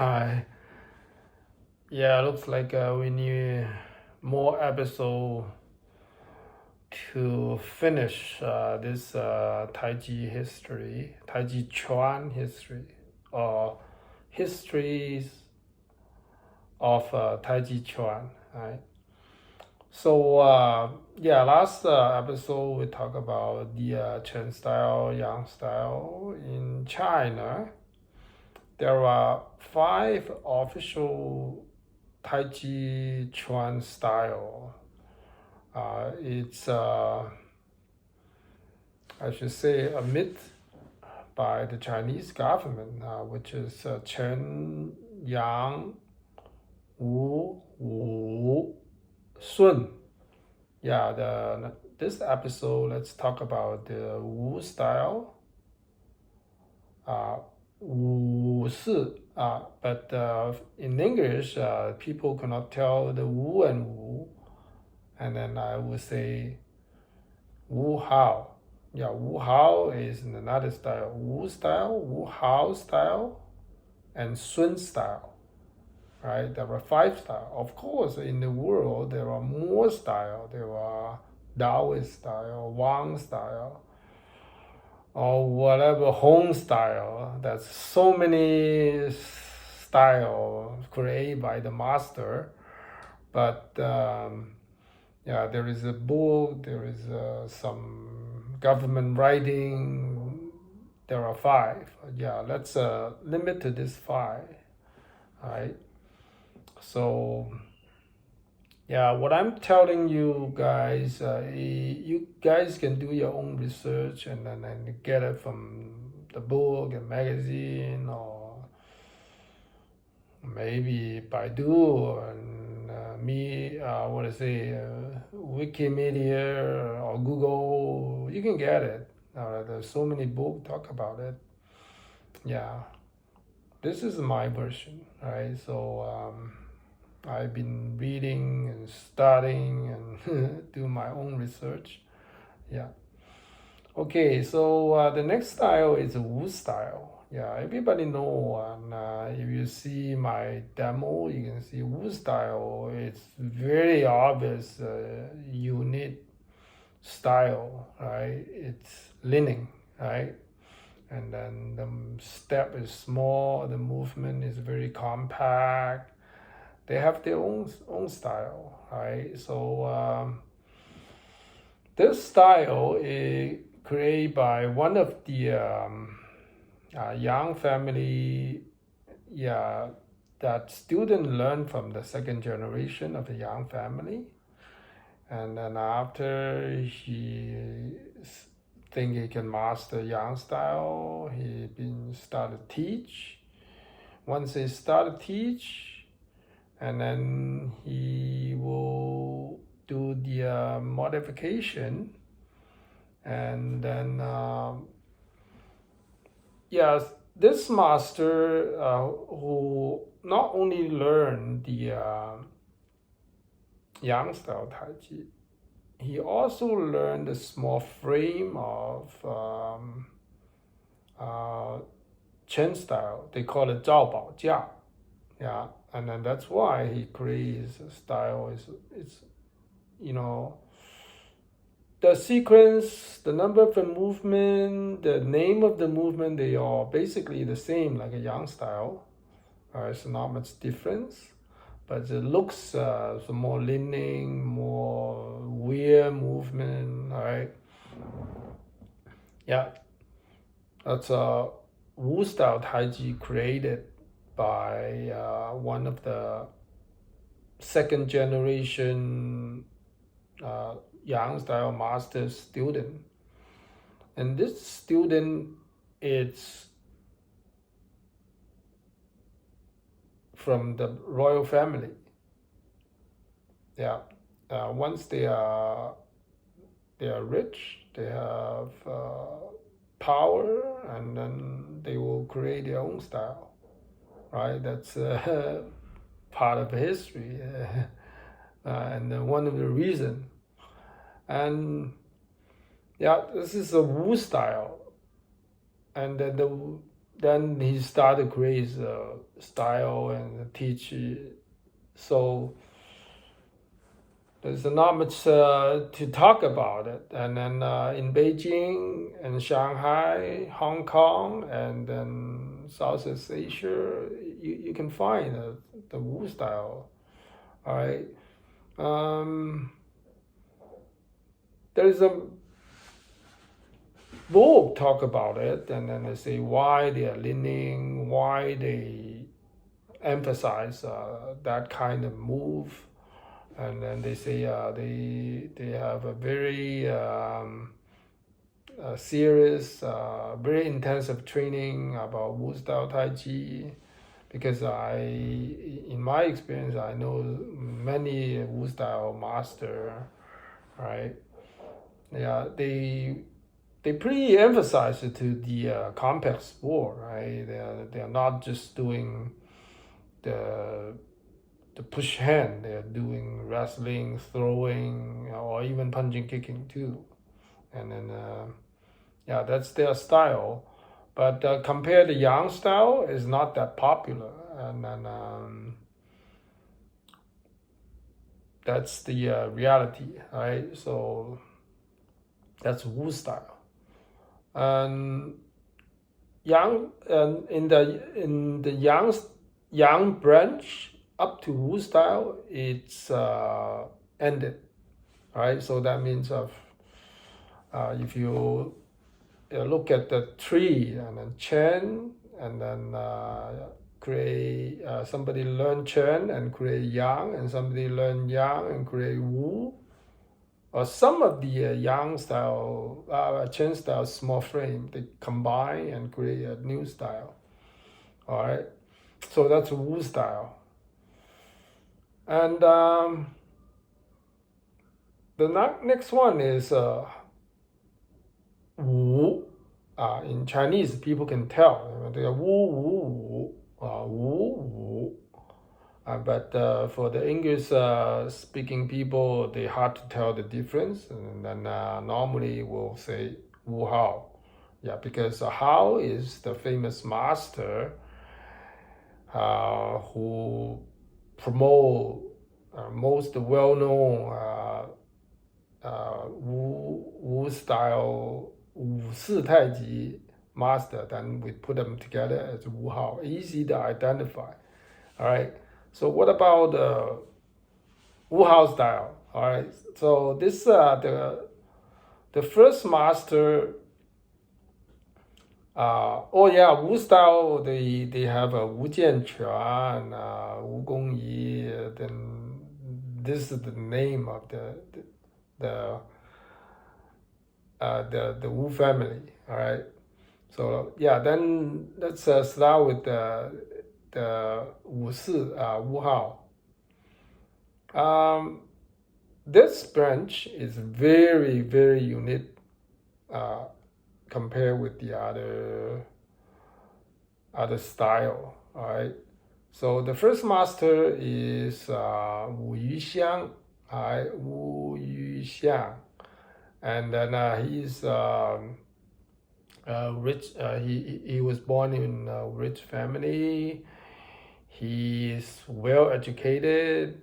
Hi. Yeah, looks like we need more episode to finish this Tai Chi Chuan history, or histories of Tai Chi Chuan, right? So yeah, last episode we talked about the Chen style, Yang style in China. There are 5 official Tai Chi Chuan style. It's, I should say, a myth by the Chinese government, which is Chen, Yang, Wu, Sun. Yeah, this episode, let's talk about the Wu style, Wu Si. But in English, people cannot tell the Wu and Wu. And then I would say Wu Hao. Yeah, Wu Hao is another style. Wu Hao style, and Sun style. Right? There are 5 styles. Of course, in the world there are more styles. There are Taoist style, Wang style, or whatever Hong style. That's so many styles created by the master. But yeah, there is a book, there is some government writing, there are 5. Yeah, let's limit to this 5, right? So yeah, what I'm telling you guys, you guys can do your own research and then get it from the book and magazine, or maybe Baidu and what I say, Wikimedia or Google. You can get it. There's so many books talk about it. Yeah, this is my version, right? So I've been reading and studying and do my own research. Yeah. Okay, so the next style is Wu style. Yeah, everybody know, and if you see my demo, you can see Wu style. It's very obvious, unique style, right? It's leaning, right? And then the step is small, the movement is very compact. They have their own style, right? So this style is created by one of the Yang family. Yeah, that student learned from the second generation of the Yang family, and then after he think he can master Yang style, he been started teach. Once he started teach, and then he will do the modification, and then yes, this master who not only learned the Yang style Tai Chi, he also learned the small frame of Chen style. They call it Zhao Bao Jia. Yeah, and then that's why he creates a style. It's you know, the sequence, the number of the movement, the name of the movement, they are basically the same, like a Yang style. It's not much difference, but it looks more leaning, more weird movement, right? Yeah, that's a Wu style Tai Chi created by one of the second generation Yang style master student, and this student is from the royal family. Yeah, once they are rich, they have power, and then they will create their own style, right? That's part of history, and one of the reasons. And yeah, this is a Wu style, and then then he started to create style and teach. So there's not much to talk about it. And then in Beijing and Shanghai, Hong Kong, and then Southeast Asia, you can find the Wu style. All right. There's a book talk about it, and then they say why they are leaning, why they emphasize that kind of move. And then they say they have a very serious, very intensive training about Wu style Tai Chi, because in my experience, I know many Wu style master, right? Yeah, they pretty emphasize it to the compact sport, right? They are not just doing the push hand. They're doing wrestling, throwing, or even punching, kicking too. And then yeah, that's their style. But compared to Yang style, is not that popular. And then that's the reality, right? So that's Wu style. And Yang in the Yang branch up to Wu style, it's ended, right? So that means if you look at the tree, and then Chen, and then create somebody learn Chen and create Yang, and somebody learn Yang and create Wu, or some of the Yang style, Chen style small frame, they combine and create a new style. All right, so that's Wu style. And the next one is Wu. In Chinese, people can tell they are Wu. But for the English speaking people, they hard to tell the difference. And then normally we'll say Wu Hao. Yeah, because Hao is the famous master who promote most well-known Wu style Wu Si Tai Chi master. Then we put them together as Wu Hao, easy to identify. All right. So what about Wu Hao style? All right. So this the first master. Wu style, they have Wu Jianquan, Wu Gongyi. Then this is the name of the Wu family. All right. So yeah, then let's start with the Wu Si, Wu Hao. This branch is very, very unique compared with the other style. All right. So the first master is Wu Yuxiang. All right, Wu Yuxiang, and then he's rich. He was born in a rich family. He is well educated.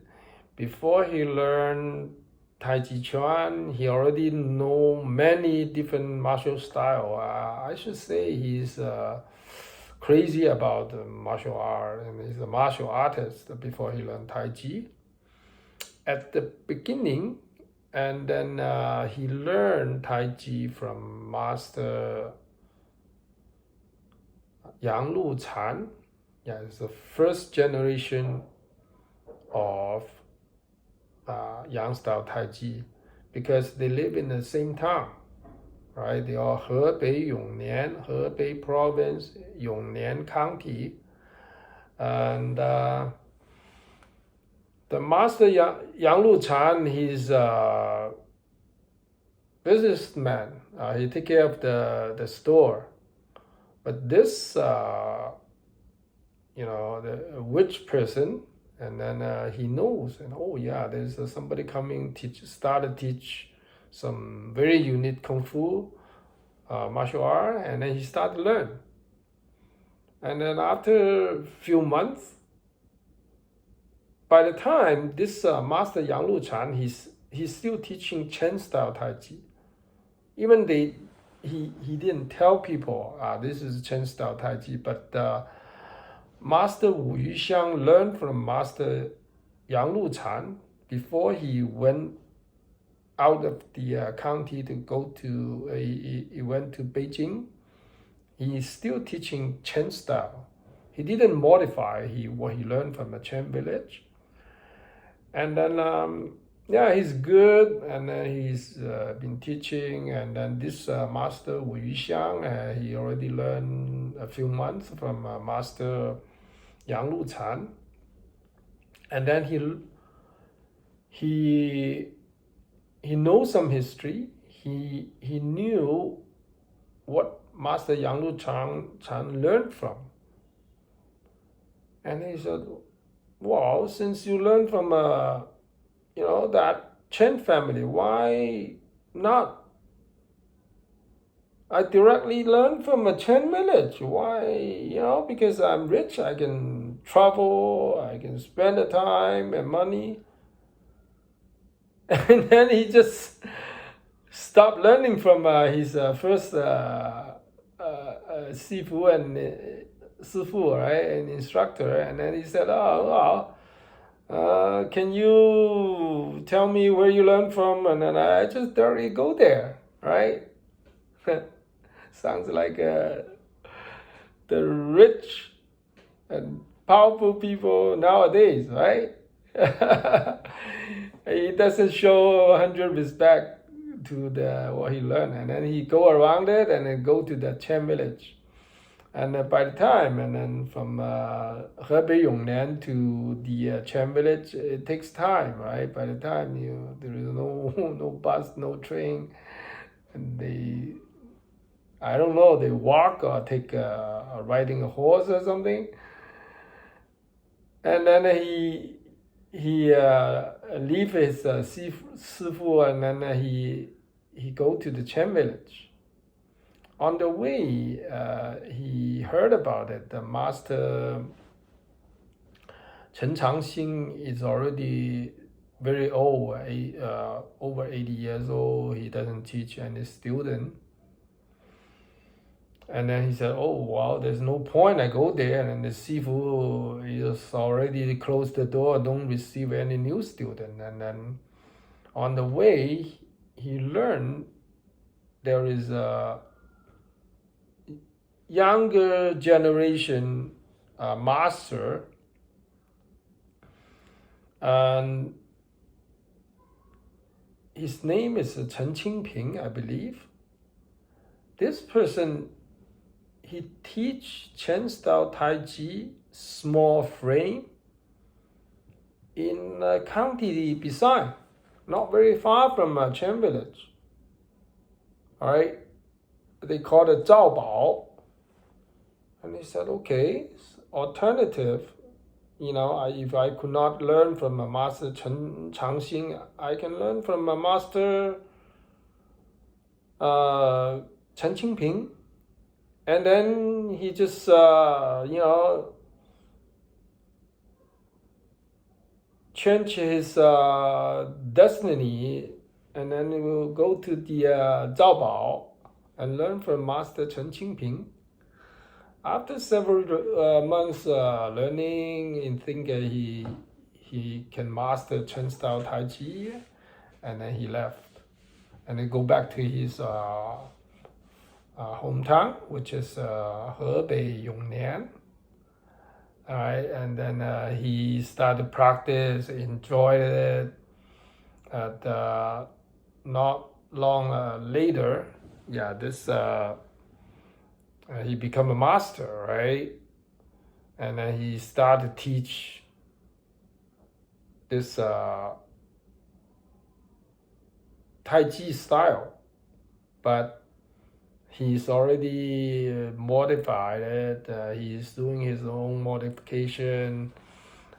Before he learned Tai Chi Quan, he already know many different martial style. I should say he's crazy about martial art, and he's a martial artist before he learned Tai Chi. At the beginning, and then he learned Tai Chi from Master Yang Lu Chan. Yeah, it's the first generation of Yang style Tai Chi, because they live in the same town, right? They are Hebei Yongnian, Hebei province, Yongnian county. And the master Yang Lu Chan, he's a businessman. He take care of the store. But this, the rich person, and then he knows, and there's somebody coming start to teach some very unique kung fu, martial art, and then he start to learn. And then after a few months, by the time this Master Yang Lu Chan, he's still teaching Chen style Tai Chi. Even he didn't tell people this is Chen style Tai Chi, but Master Wu Yuxiang learned from Master Yang Lu Chan before he went out of the county to go to he went to Beijing. He is still teaching Chen style. He didn't modify what he learned from the Chen village. And then he's good, and then he's been teaching. And then this Master Wu Yuxiang, he already learned a few months from Master Yang Lu Chan. And then he knows some history. He knew what Master Yang Lu Chan learned from. And he said, well, since you learned from that Chen family, why not? I directly learned from a Chen village. Why? Because I'm rich, I can travel, I can spend the time and money. And then he just stopped learning from his first Sifu and Sifu, right, an instructor. And then he said, can you tell me where you learned from? And then I just directly go there, right? Sounds like the rich and powerful people nowadays, right? He doesn't show 100 respect to what he learned, and then he go around it and then go to the Chen village. And by the time, and then from Hebei Yongnian to the Chen village, it takes time, right? By the time there is no bus, no train, and they walk or take riding a horse or something. And then he leave his Sifu, and then he go to the Chen village. On the way, he heard about it. The master Chen Changxing is already very old, over 80 years old. He doesn't teach any student. And then he said, oh, wow, there's no point. I go there, and the Sifu is already closed the door, don't receive any new student. And then on the way, he learned there is a younger generation master, and his name is Chen Qingping, I believe. This person, he teach Chen style Tai Chi, small frame, in a county beside, not very far from Chen village. All right, they call it Zhao Bao. And he said, okay, alternative, if I could not learn from a master Chen Changxing, I can learn from a master Chen Qingping. And then he just, change his destiny, and then he will go to the Zhao Bao and learn from Master Chen Qingping. After several months learning, I think he can master Chen style Tai Chi, and then he left, and then go back to his hometown, which is Hebei Yongnian. All right, and then he started practice, enjoyed it. Not long later, he became a master, right? And then he started to teach this Tai Chi style, but he's already modified it. He's doing his own modification,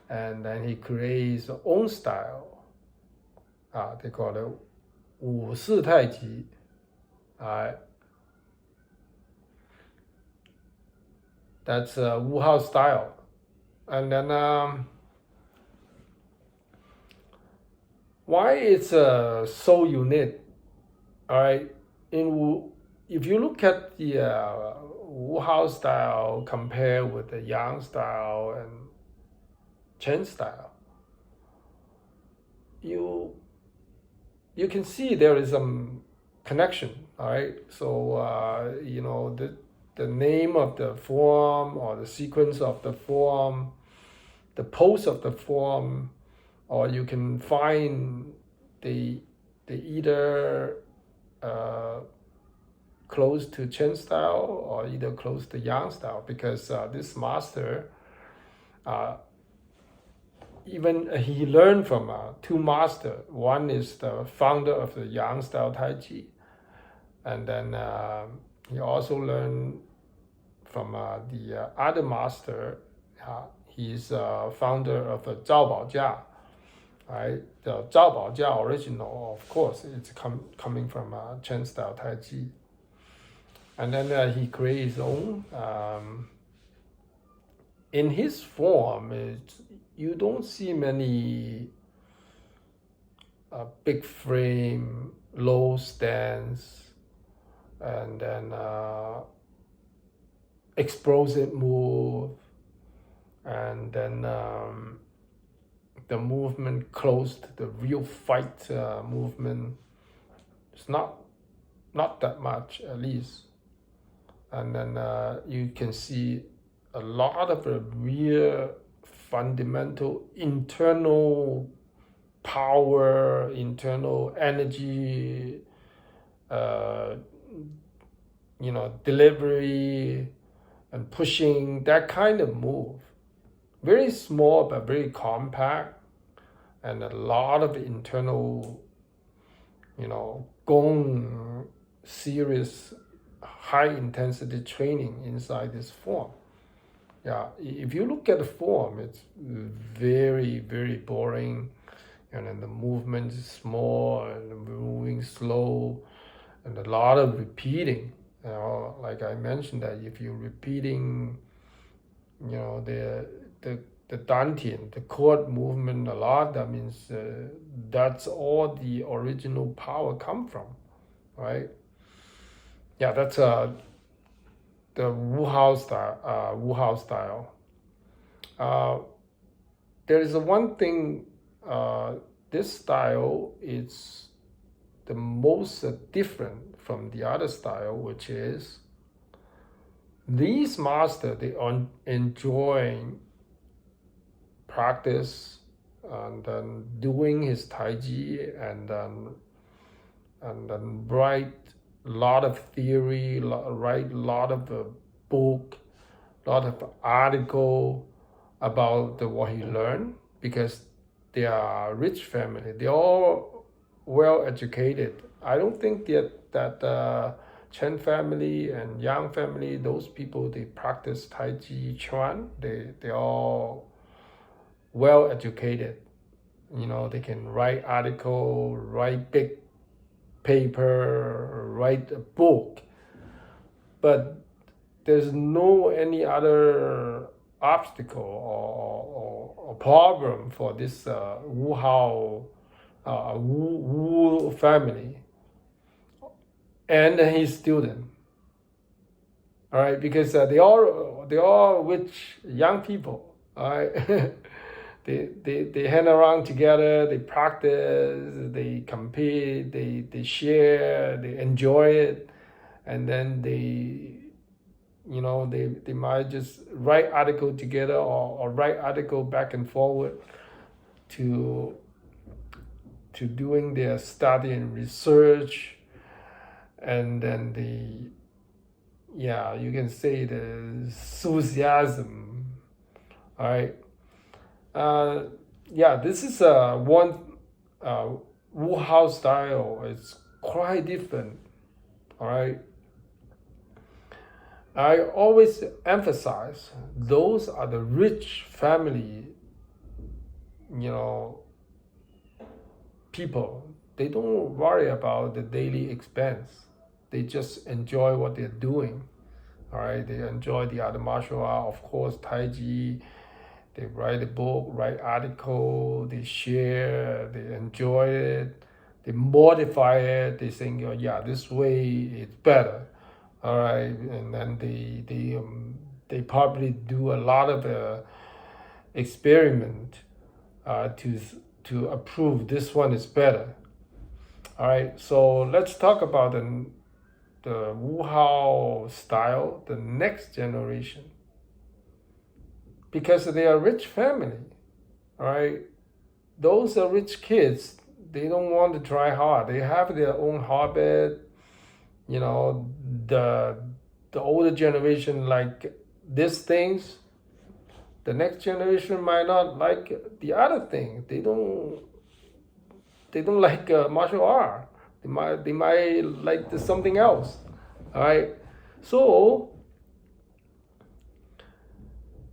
and then he creates his own style. They call it Wu Tai Chi. That's Wu Hao style. And then why it's so unique, all right? If you look at the Wu Hao style compared with the Yang style and Chen style, you can see there is some connection, all right? So the name of the form or the sequence of the form, the pose of the form, or you can find the either close to Chen style or either close to Yang style, because this master even he learned from two masters. One is the founder of the Yang style Tai Chi, and then he also learned from the other master. He's founder of the Zhao Bao Jia. Right, the Zhao Bao Jia original, of course, it's coming from Chen style Tai Chi, and then he created his own. In his form, you don't see many big frame, low stance, and then explosive move, and then the movement close to the real fight movement. It's not that much, at least. And then you can see a lot of the real fundamental internal power, internal energy, delivery and pushing, that kind of move. Very small but very compact, and a lot of internal, gong, serious, high intensity training inside this form. Yeah, if you look at the form, it's very, very boring, and then the movement is small and moving slow, and a lot of repeating. Like I mentioned, that if you're repeating, the dantian, the chord movement a lot, that means that's all the original power come from, right? Yeah, that's the Wu Hao style. There is one thing. This style is the most different from the other style, which is these masters, they enjoy practice and then doing his Tai Chi, and then write a lot of theory, write a lot of book, a lot of article about what he learned, because they are rich family. They're all well educated. I don't think that Chen family and Yang family, those people, they practice Tai Chi Chuan. They all well educated. They can write article, write big paper, write a book, but there's no any other obstacle or problem for this Wu Hao Wu family and his student. All right, because they all rich young people. All right. They hang around together, they practice, they compete, they share, they enjoy it, and then they might just write article together or write article back and forward to doing their study and research, and then you can say the enthusiasm, all right. This is one Wu Hao style. It's quite different, all right. I always emphasize those are the rich family, people. They don't worry about the daily expense. They just enjoy what they're doing, All right, they enjoy the other martial art, of course, Tai Chi. They write a book, write article, they share, they enjoy it, they modify it. They think, oh, yeah, this way it's better. All right, and then they probably do a lot of experiment to approve this one is better. All right, so let's talk about the Wu Hao style, the next generation, because they are rich family. All right, those are rich kids. They don't want to try hard. They have their own habit. You know, the older generation like these things. The next generation might not like the other thing. They don't like martial art. They might like something else. All right. So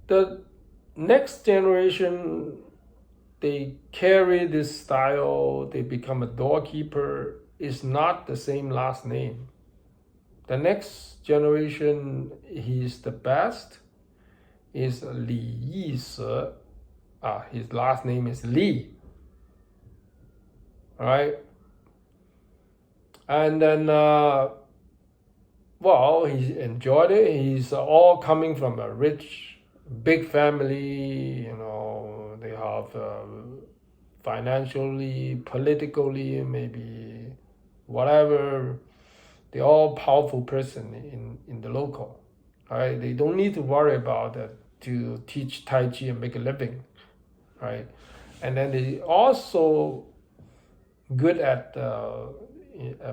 the next generation, they carry this style. They become a doorkeeper. Is not the same last name. The next generation, he's the best. Is Li Yise. His last name is Li. All right. And then, he enjoyed it. He's all coming from a rich, big family. You know, they have financially, politically, maybe whatever. They're all powerful person in the local. All right. They don't need to worry about that to teach Tai Chi and make a living. Right. And then they also good at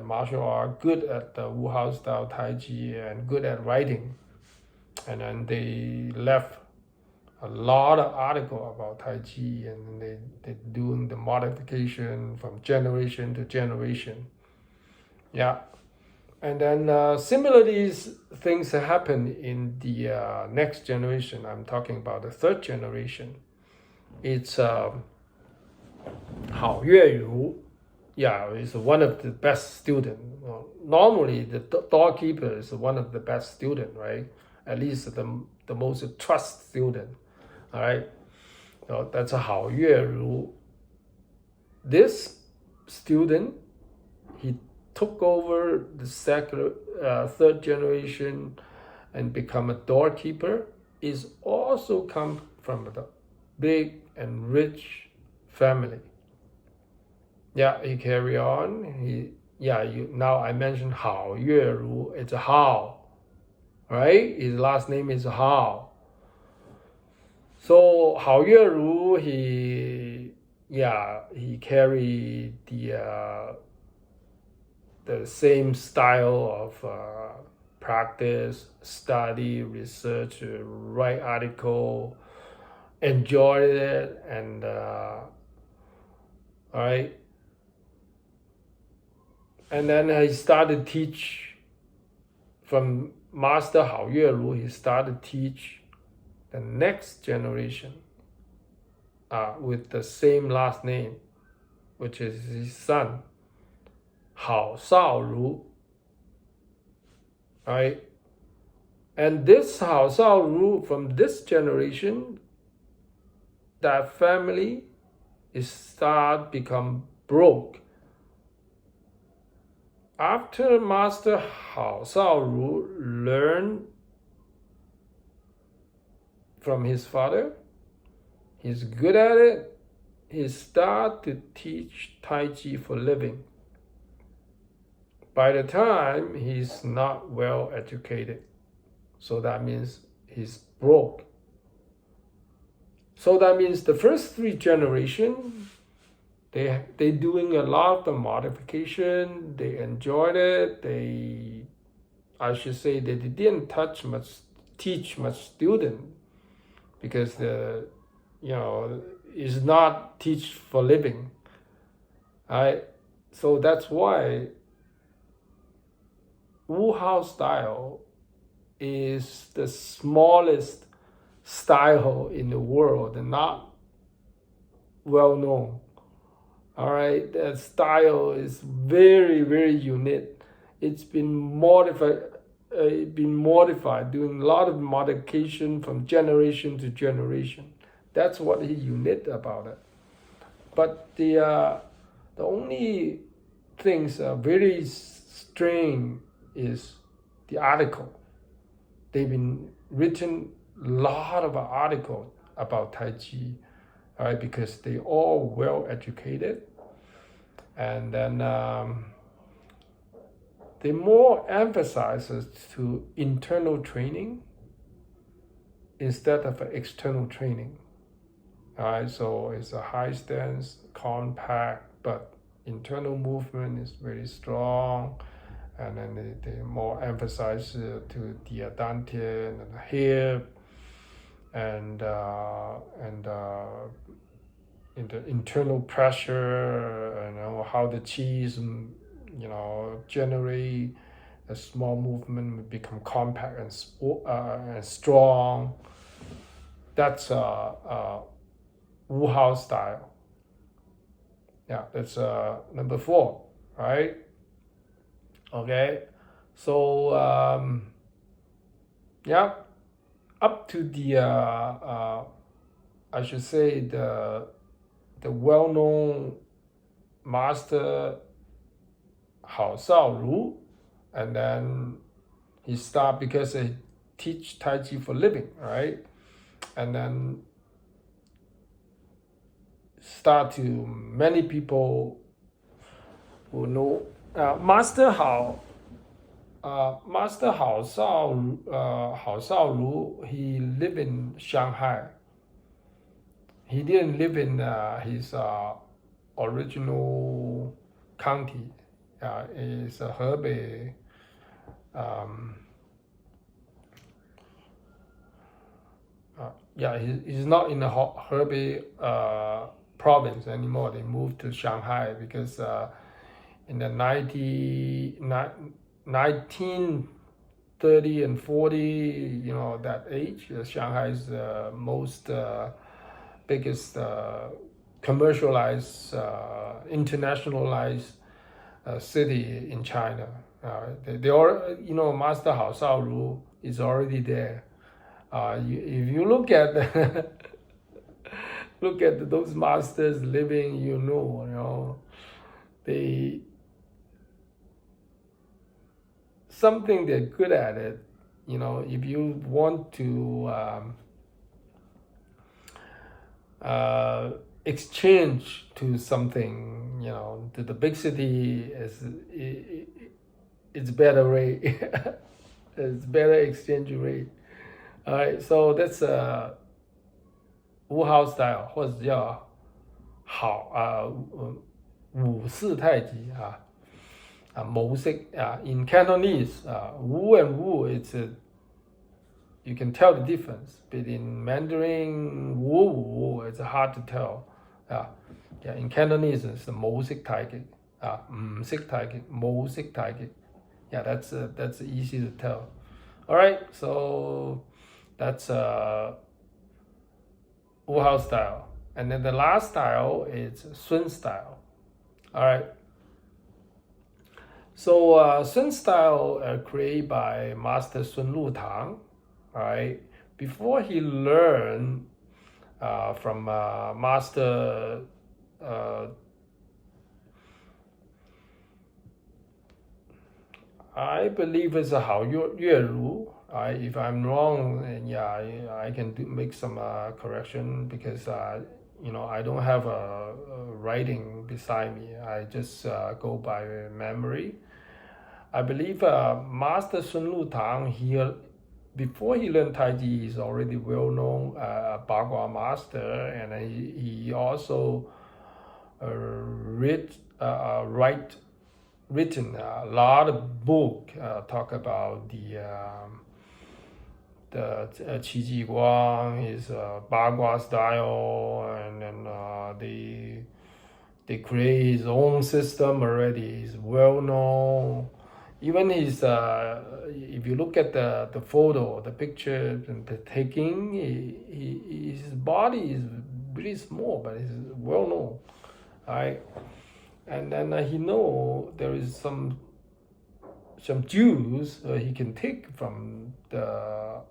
martial art, good at the Wu Hao style Tai Chi, and good at writing. And then they left a lot of article about Tai Chi, and they're doing the modification from generation to generation. Yeah. And then similarly, things happen in the next generation. I'm talking about the third generation. It's Hao Yueru. Yeah, is one of the best student. Normally, the doorkeeper is one of the best student, right? At least the most trust student. All right, so that's a Hao Yueru. This student, he took over the third generation and become a doorkeeper. Is also come from a big and rich family. Yeah, he carry on. Now I mentioned Hao Yueru. It's a Hao, right? His last name is Hao. So Hao Yueru, he carried the same style of practice, study, research, write article, enjoyed it, and all right. And then he started teach from Master Hao Yueru. He started teach the next generation with the same last name, which is his son, Hao Shaoru. Right? And this Hao Shaoru, from this generation, that family is start become broke. After Master Hao Shaoru learned from his father, he's good at it, he start to teach Tai Chi for living. By the time he's not well educated, so that means he's broke. So that means the first three generations, they doing a lot of modification. They enjoyed it. They didn't teach much student, because is not teach for living. Right? So that's why Wu Hao style is the smallest style in the world and not well known. All right, that style is very, very unique. It's been modified been modified, doing a lot of modification from generation to generation. That's what is unique about it. But the only things very strange is the article. They've been written a lot of articles about Tai Chi, all right, because they all well educated, and then they more emphasizes to internal training instead of external training. All right, so it's a high stance, compact, but internal movement is very strong, and then they more emphasize to the dantian and the hip, and in the internal pressure, how the chi is, generate a small movement become compact and strong. That's Wu Hao style. Yeah, that's number 4, right? Okay, so yeah, up to the I should say the well-known master Hao Shaoru, and then he stopped because he teach Tai Chi for living, right? And then start to many people who know Master Hao Shaoru. He lived in Shanghai. He didn't live in his original county. It's Hebei. He's not in the Hebei province anymore. They moved to Shanghai because in the 1930 and 40, that age, Shanghai is the most biggest commercialized, internationalized city in China. They are, Master Hao Shaoru is already there. If you look at look at those masters living, they something they're good at it. If you want to exchange to something, to the big city, it's better rate. It's better exchange rate. All right, so that's Wu Hao style， 或者叫武士太极模式in Cantonese Wu and Wu, you can tell the difference, but in Mandarin Wu it's hard to tell. In Cantonese it's the 模式太極唔識太極模式太極. That's easy to tell. All right, so that's Wu Hao style. And then the last style is Sun style. All right. So Sun style created by Master Sun Lutang. All right. Before he learned from Master I believe it's a Hao Yueru. If I'm wrong, I can make some correction, because I don't have a writing beside me. I just go by memory. I believe Master Sun Lutang, before he learned Tai Chi, he's already well-known Bagua master, and he also written a lot of book talk about the Qi Guang, his Bagua style, and then they create his own system already. He's well known. Even his if you look at the photo, the picture and the taking, his body is really small, but he's well known, right? And then he know there is some some juice he can take from the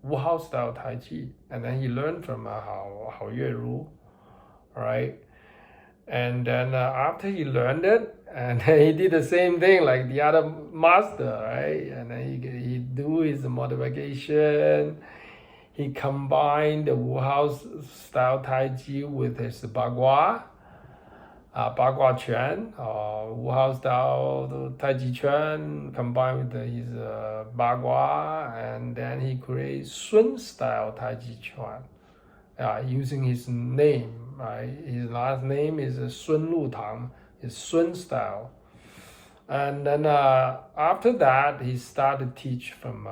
Wu Hao style Tai Chi, and then he learned from Hao Yue Ru, right? And then after he learned it, and he did the same thing like the other master, right? And then he do his modification. He combined the Wu Hao style Tai Chi with his Bagua, Bagua Chen, Wu Hao style Tai Chi Quan combined with his Bagua, and then he creates Sun style Tai Chi Quan, using his name. Right, his last name is Sun Lu Tang, his Sun style. And then after that, he started to teach from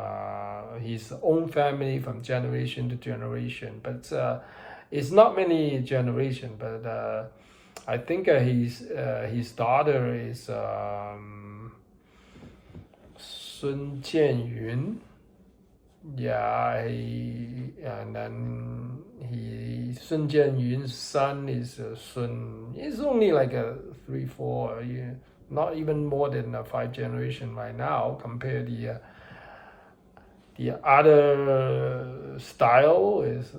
his own family, from generation to generation. But it's not many generation. But I think his daughter is Sun Jianyun. Yeah, and then Sun Jianyun's son is Sun. It's only like a 3-4 year, not even more than 5 generation right now. Compare the other style is,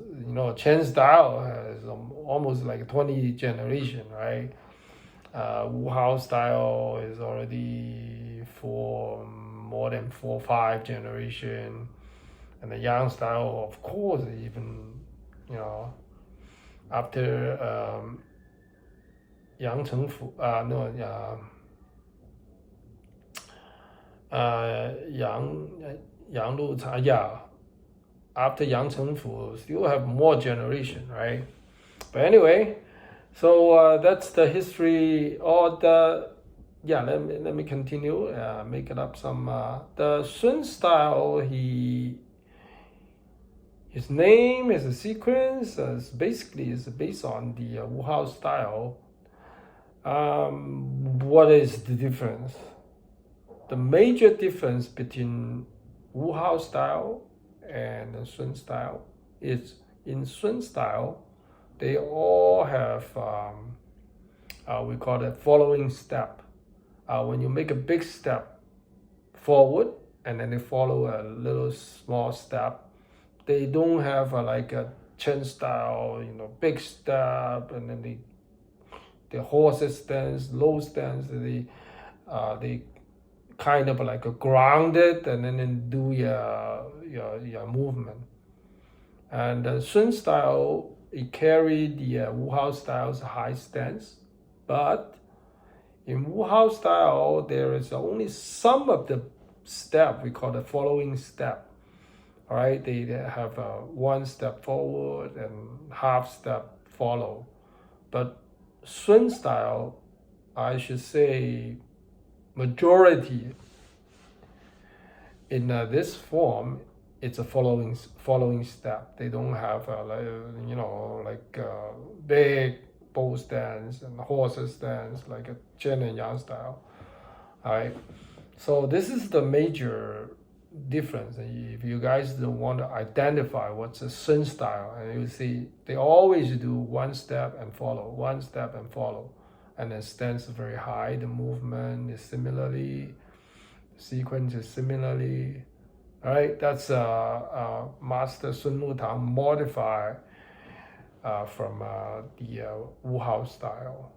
Chen style is almost like 20 generation, right? Wu Hao style is already more than 4-5 generation. And the Yang style, of course, even, after Yang Chengfu, Yang Lu Cha, after Yang Chengfu, still have more generation, right? But anyway, so that's the history. Let me continue. Make it up some. The Sun style, his name is a sequence. Basically, is based on the Wu Hao style. What is the difference? The major difference between Wu Hao style and the Sun style is, in Sun style, they all have we call it following step. When you make a big step forward and then they follow a little small step, they don't have like a Chen style, big step, and then the horses stance, low stance. They kind of like a grounded, and then do your movement. And the Sun style, it carried the Wu Hao style's high stance, but in Wu Hao style, there is only some of the step we call the following step. All right, they have one step forward and half step follow. But Sun style, I should say, majority in this form, it's a following step. They don't have big bow stance and horses stance like a Chen and Yang style. All right, so this is the major difference. If you guys don't want to identify what's a Sun style, and you see they always do one step and follow, one step and follow, and then stance very high. The movement is similarly, the sequence is similarly. All right, that's Master Sun Lu Tang modified from the Wu Hao style.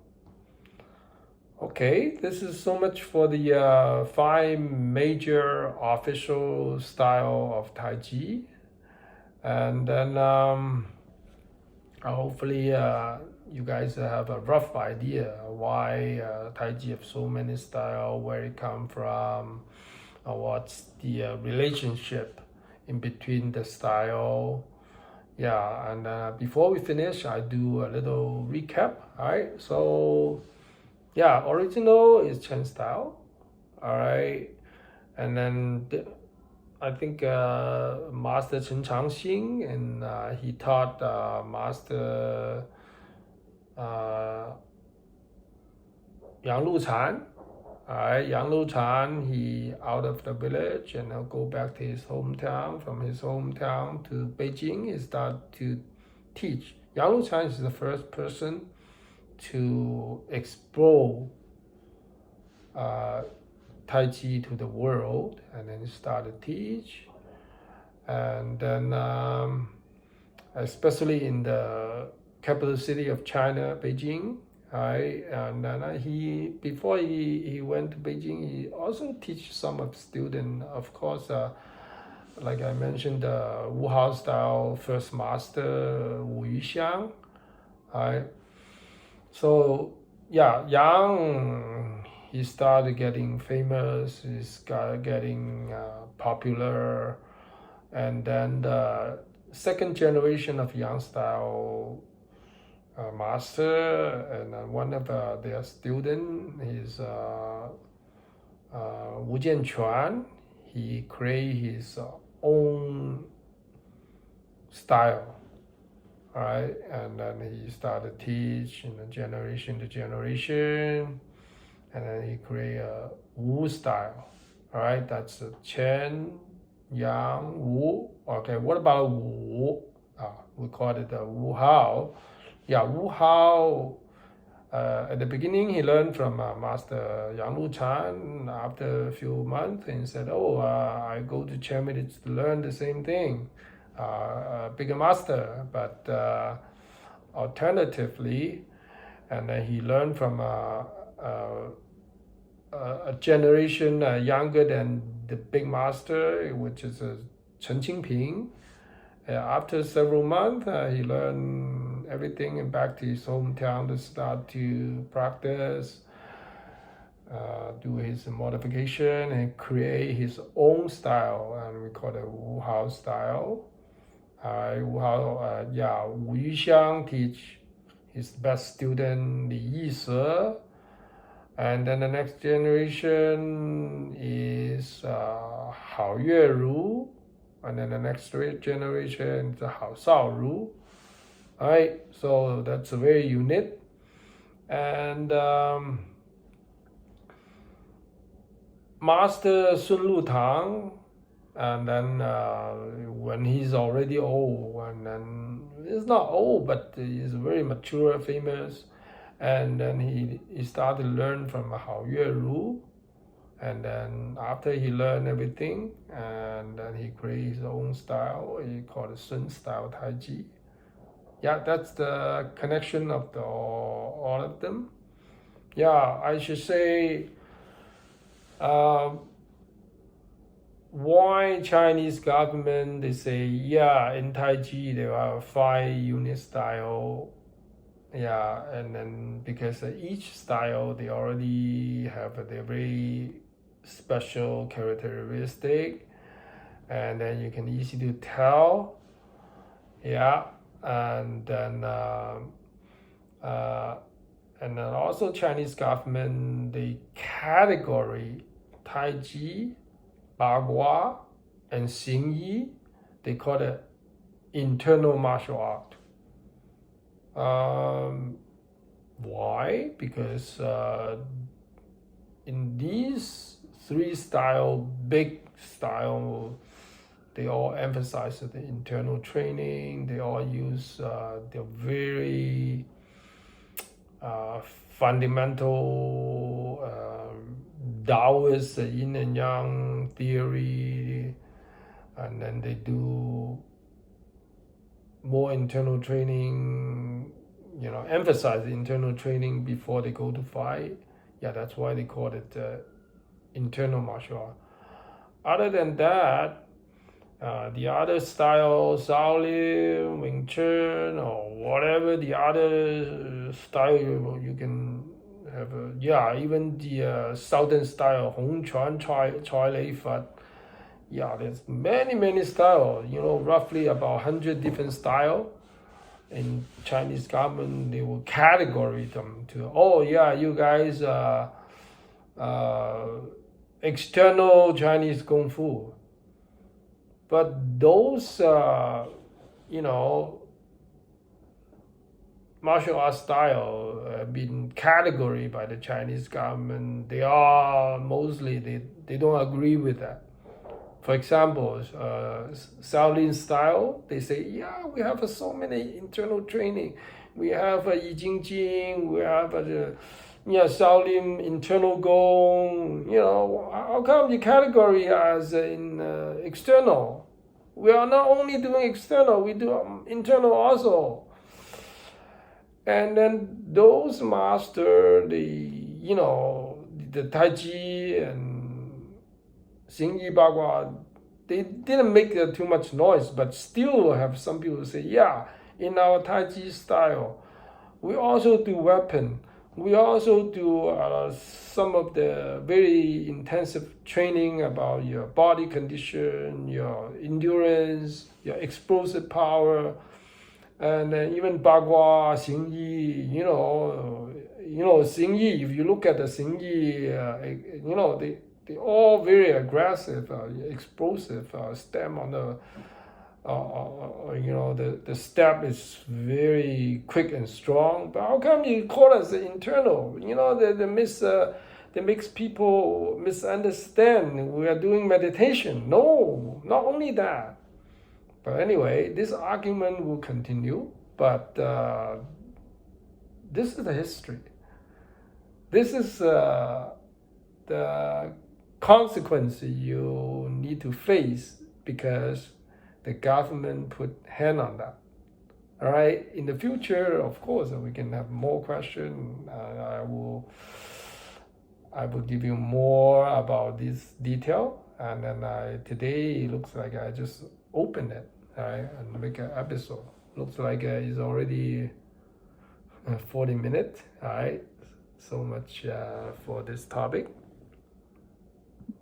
Okay, this is so much for the 5 major official style of Tai Chi. And then hopefully you guys have a rough idea why Tai Chi have so many styles, where it come from, what's the relationship in between the style. Yeah, and before we finish, I do a little recap. All right, so original is Chen style. All right, and then I think Master Chen Changxing, and he taught Master Yang Lu Chan. All right, Yang Lu Chan, he out of the village and now go back to his hometown. From his hometown to Beijing, he start to teach. Yang Lu Chan is the first person to explore Tai Chi to the world, and then started to teach. And then especially in the capital city of China, Beijing, right? And then before he went to Beijing, he also teach some of students, of course, like I mentioned, the Wu Hao style first master Wu Xiang, right? So yeah, young, he started getting famous, he's getting popular, and then the second generation of Yang style master, and one of their student is Wu Jianquan. He created his own style, right? And then he started to teach generation to generation, and then he created a Wu style, all right? That's Chen, Yang, Wu. Okay, what about Wu? We call it Wu Hao. Yeah, Wu Hao. At the beginning, he learned from Master Yang Lu Chan. After a few months, he said, "Oh, I go to Chen to learn the same thing, bigger master." But alternatively, and then he learned from a generation younger than the big master, which is Chen Qingping. After several months, he learned everything and back to his hometown to start to practice, do his modification, and create his own style, and we call it Wu Hao style. Wu Hao, Wu Yuxiang teach his best student Li Yise, and then the next generation is Hao Yueru, and then the next generation is Hao Shaoru. Right, so that's very unique. And Master Sun Lutang, and then when he's already old, and then he's not old, but he's very mature, famous, and then he started to learn from Hao Yueru, and then after he learned everything, and then he created his own style. He called it Sun style Tai Chi. Yeah, that's the connection of all of them. Yeah, I should say, why Chinese government, they say, yeah, in Tai Chi there are 5 unit style. Yeah, and then because each style, they already have their very special characteristic, and then you can easily tell. Yeah. And then also Chinese government, they category Tai Chi, Bagua, and Xingyi, they call it internal martial art. Why? Because in these 3 big style, they all emphasize the internal training. They all use the very fundamental Taoist yin and yang theory, and then they do more internal training, emphasize the internal training before they go to fight. Yeah, that's why they call it internal martial art. Other than that, the other style, Shaolin, Wing Chun, or whatever the other style you can have, even the Southern style, Hong Chuan, Choi Lei Fat. Yeah, there's many styles, roughly about 100 different styles. In Chinese government, they will categorize them to, you guys external Chinese Kung Fu. But those, martial arts style have been categorized by the Chinese government. They are mostly, they don't agree with that. For example, Shaolin style, they say, we have so many internal training. We have Yi Jing Jing, we have Shaolin internal Gong, how come you category as in external? We are not only doing external, we do internal also. And then those master the Tai Chi and Xingyi Bagua, they didn't make too much noise, but still have some people say, yeah, in our Tai Chi style, we also do weapon. We also do some of the very intensive training about your body condition, your endurance, your explosive power, and even Bagua, Xingyi, Xingyi, if you look at the Xingyi, they all very aggressive, explosive, stem on the the step is very quick and strong. But how come you call us internal? That makes people misunderstand we are doing meditation. No, not only that. But anyway, this argument will continue. But this is the history. This is the consequence you need to face because the government put hand on that. All right. In the future, of course, we can have more questions. I will give you more about this detail. And then today it looks like I just opened it, all right, and make an episode. Looks like it's already 40 minutes. All right. So much for this topic.